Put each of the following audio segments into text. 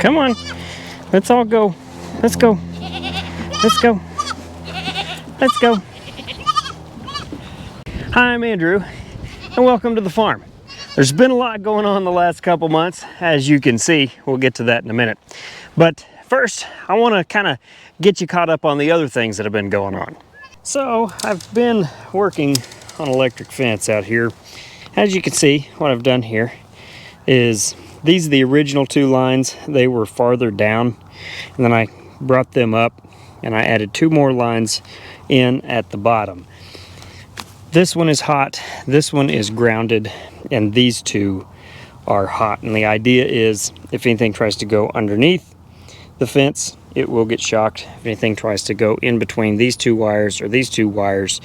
Come on. Let's all go. Let's go. Let's go. Let's go. Hi, I'm Andrew, and welcome to the farm. There's been a lot going on the last couple months, as you can see. We'll get to that in a minute. But first, I want to kind of get you caught up on the other things that have been going on. So, I've been working on electric fence out here. As you can see, what I've done here is these are the original two lines. They were farther down, and then I brought them up and I added two more lines in at the bottom. This one is hot, this one is grounded, and these two are hot. And the idea is if anything tries to go underneath the fence, it will get shocked. If anything tries to go in between these two wires or these two wires,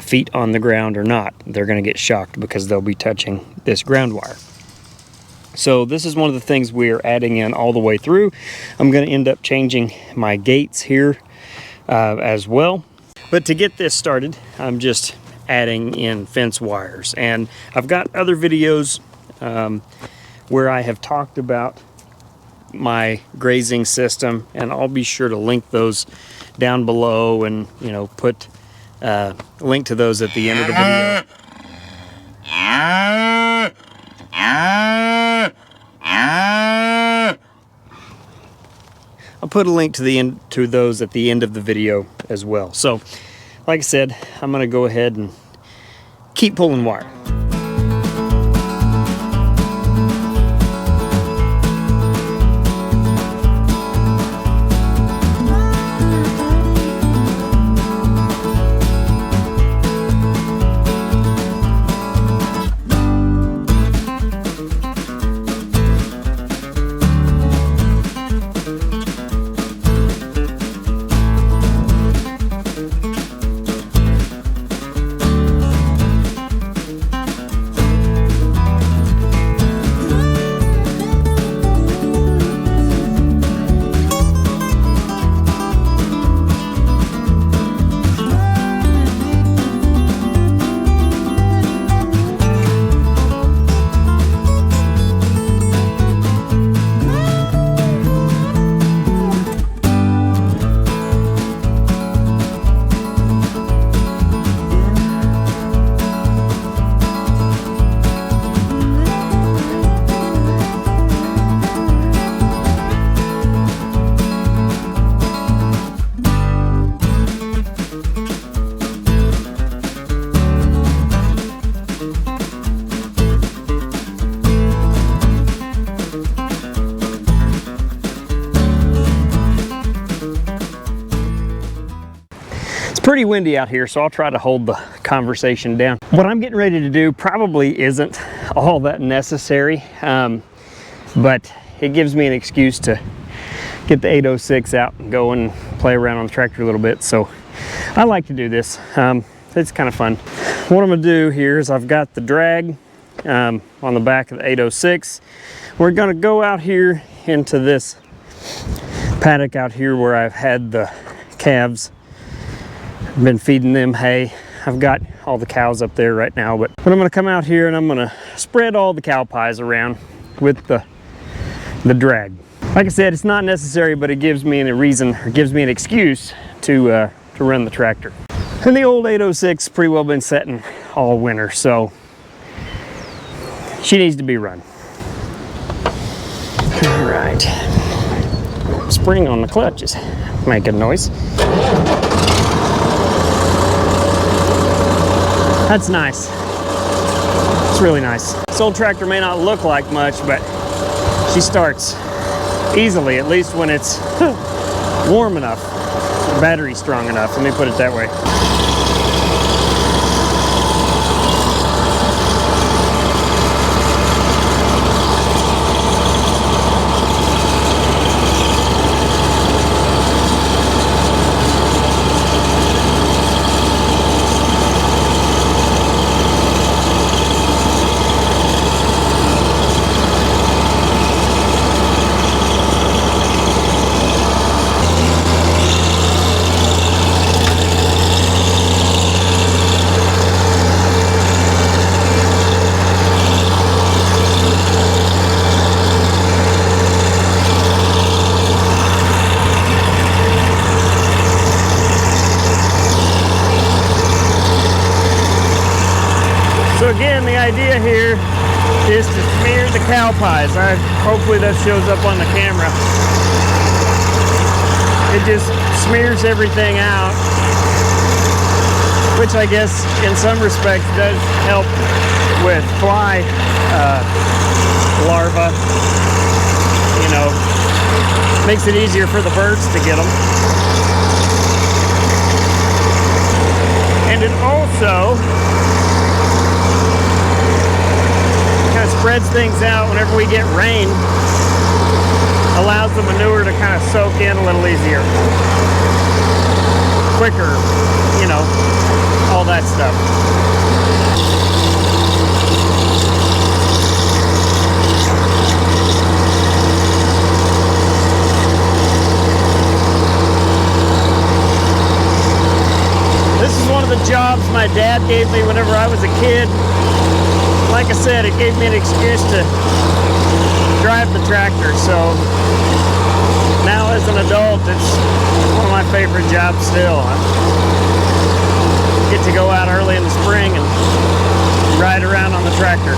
feet on the ground or not, they're going to get shocked because they'll be touching this ground wire. So this is one of the things we are adding in all the way through. I'm going to end up changing my gates here as well. But to get this started, I'm just adding in fence wires. And I've got other videos where I have talked about my grazing system, and I'll be sure to link those down below and, you know, put a link to those at the end of the video. I'll put a link to those at the end of the video as well. So, like I said, I'm going to go ahead and keep pulling wire. Pretty windy out here, so I'll try to hold the conversation down. What I'm getting ready to do probably isn't all that necessary, but it gives me an excuse to get the 806 out and go and play around on the tractor a little bit. So I like to do this. It's kind of fun. What I'm gonna do here is I've got the drag on the back of the 806. We're gonna go out here into this paddock out here where I've had the calves. Been feeding them hay. I've got all the cows up there right now, but I'm gonna come out here and I'm gonna spread all the cow pies around with the drag. Like I said, it's not necessary, but it gives me a reason, or gives me an excuse to run the tractor. And the old 806 pretty well been setting all winter, so she needs to be run. All right. Spring on the clutch is making noise. That's nice. It's really nice. This old tractor may not look like much, but she starts easily, at least when it's warm enough, the battery's strong enough. Let me put it that way. again, the idea here is to smear the cow pies. Hopefully that shows up on the camera. It just smears everything out, which I guess in some respects does help with fly larvae. You know, makes it easier for the birds to get them. And it also kind of spreads things out whenever we get rain, allows the manure to kind of soak in a little easier, quicker, you know, all that stuff. This is one of the jobs my dad gave me whenever I was a kid. Like I said, it gave me an excuse to drive the tractor, so now as an adult, it's one of my favorite jobs still. I get to go out early in the spring and ride around on the tractor.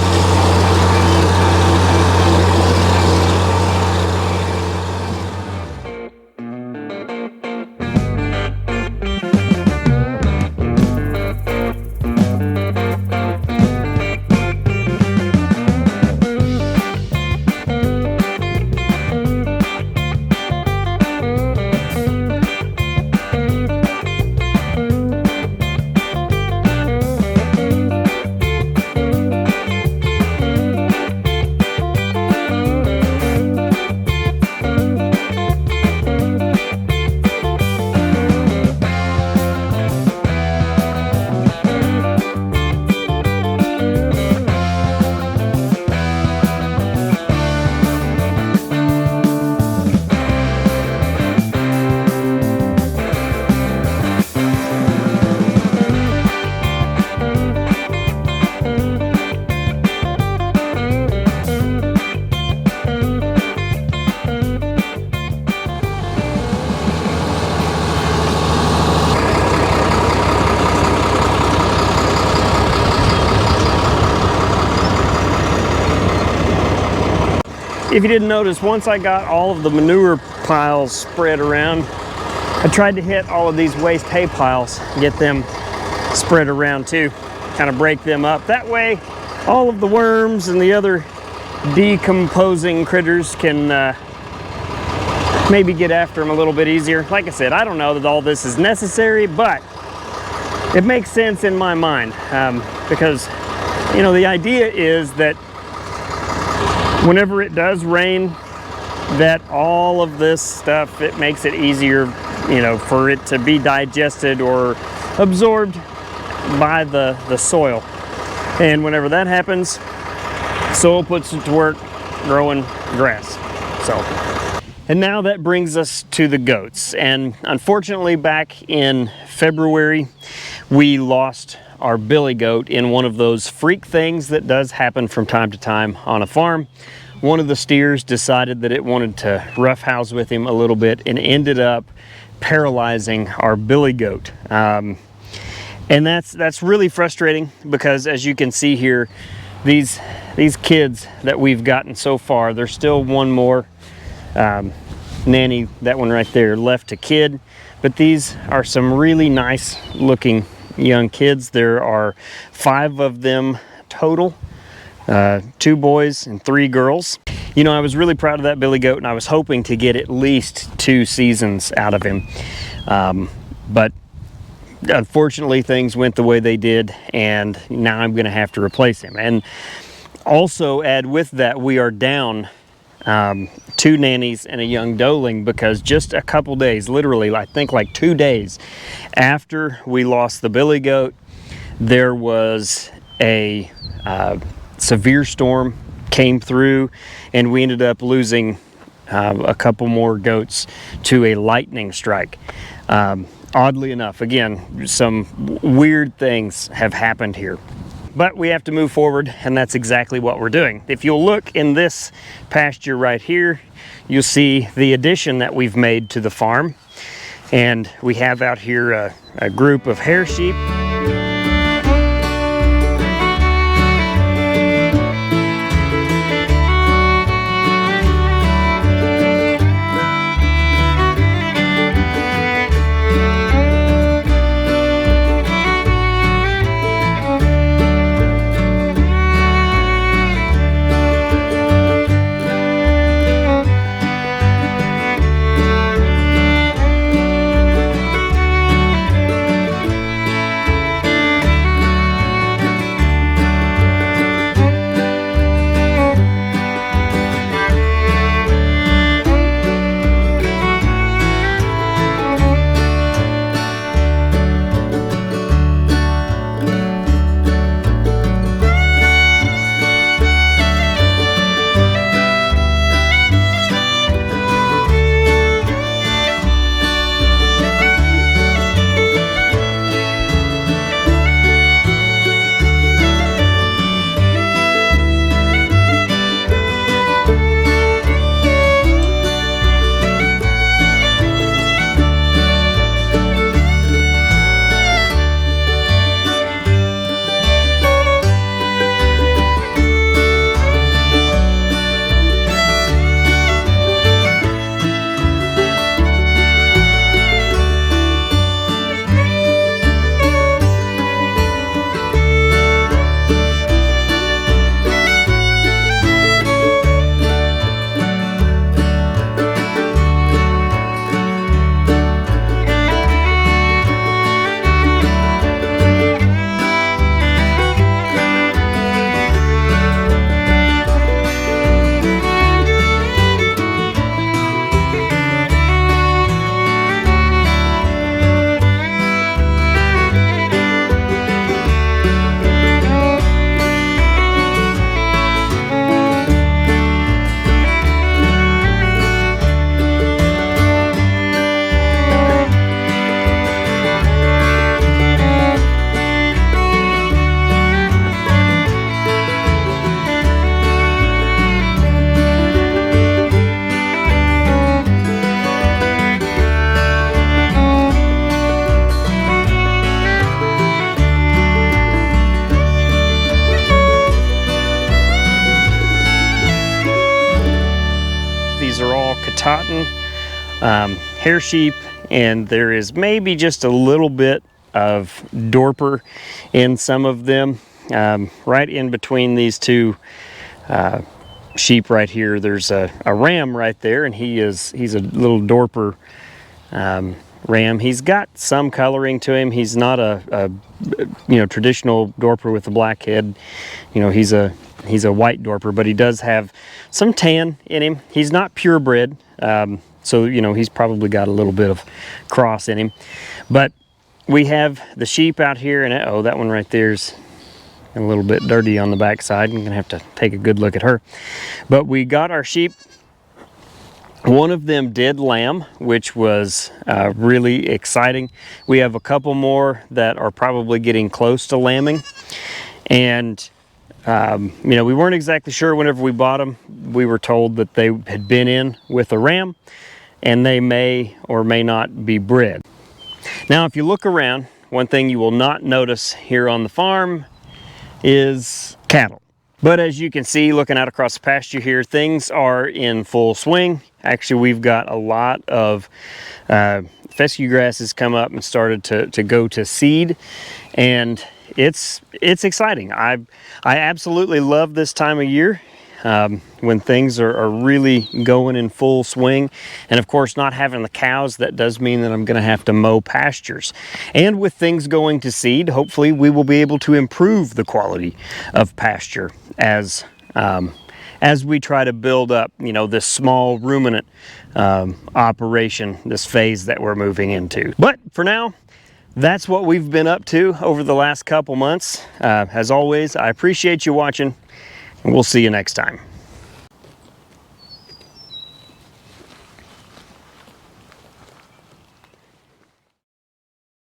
If you didn't notice, once I got all of the manure piles spread around, I tried to hit all of these waste hay piles, get them spread around too, kind of break them up. That way, all of the worms and the other decomposing critters can maybe get after them a little bit easier. Like I said, I don't know that all this is necessary, but it makes sense in my mind because, you know, the idea is that whenever it does rain, that all of this stuff, it makes it easier, you know, for it to be digested or absorbed by the soil. And whenever that happens, soil puts it to work growing grass. So, and now that brings us to the goats. And unfortunately, back in February, we lost our billy goat in one of those freak things that does happen from time to time on a farm. One of the steers decided that it wanted to roughhouse with him a little bit and ended up paralyzing our billy goat. And that's really frustrating because, as you can see here, these kids that we've gotten so far, there's still one more nanny, that one right there, left to kid. But these are some really nice looking young kids. There are 5 of them total, 2 boys and 3 girls. You know, I was really proud of that billy goat, and I was hoping to get at least 2 seasons out of him. But unfortunately, things went the way they did, and now I'm going to have to replace him. And also add with that, we are down 2 nannies and a young doeling, because just a couple days, literally I think like 2 days after we lost the billy goat, there was a severe storm came through, and we ended up losing a couple more goats to a lightning strike. Oddly enough, again, some weird things have happened here. But we have to move forward, and that's exactly what we're doing. If you'll look in this pasture right here, you'll see the addition that we've made to the farm. And we have out here a group of hair sheep. These are all Katahdin hair sheep, and there is maybe just a little bit of Dorper in some of them. Right in between these two sheep right here, there's a ram right there, and he's a little Dorper ram. He's got some coloring to him. He's not a traditional Dorper with a black head. He's a white Dorper, but he does have some tan in him. He's not purebred, so he's probably got a little bit of cross in him. But we have the sheep out here, and oh, that one right there's a little bit dirty on the backside. I'm gonna have to take a good look at her. But we got our sheep. One of them did lamb, which was really exciting. We have a couple more that are probably getting close to lambing. And we weren't exactly sure whenever we bought them. We were told that they had been in with a ram, and they may or may not be bred. Now, if you look around, one thing you will not notice here on the farm is cattle. But as you can see, looking out across the pasture here, things are in full swing. Actually, we've got a lot of fescue grasses come up and started to go to seed, and it's exciting. I absolutely love this time of year when things are really going in full swing. And of course, not having the cows, that does mean that I'm going to have to mow pastures. And with things going to seed, hopefully we will be able to improve the quality of pasture as we try to build up, this small ruminant operation, this phase that we're moving into. But for now, that's what we've been up to over the last couple months. As always, I appreciate you watching, and we'll see you next time.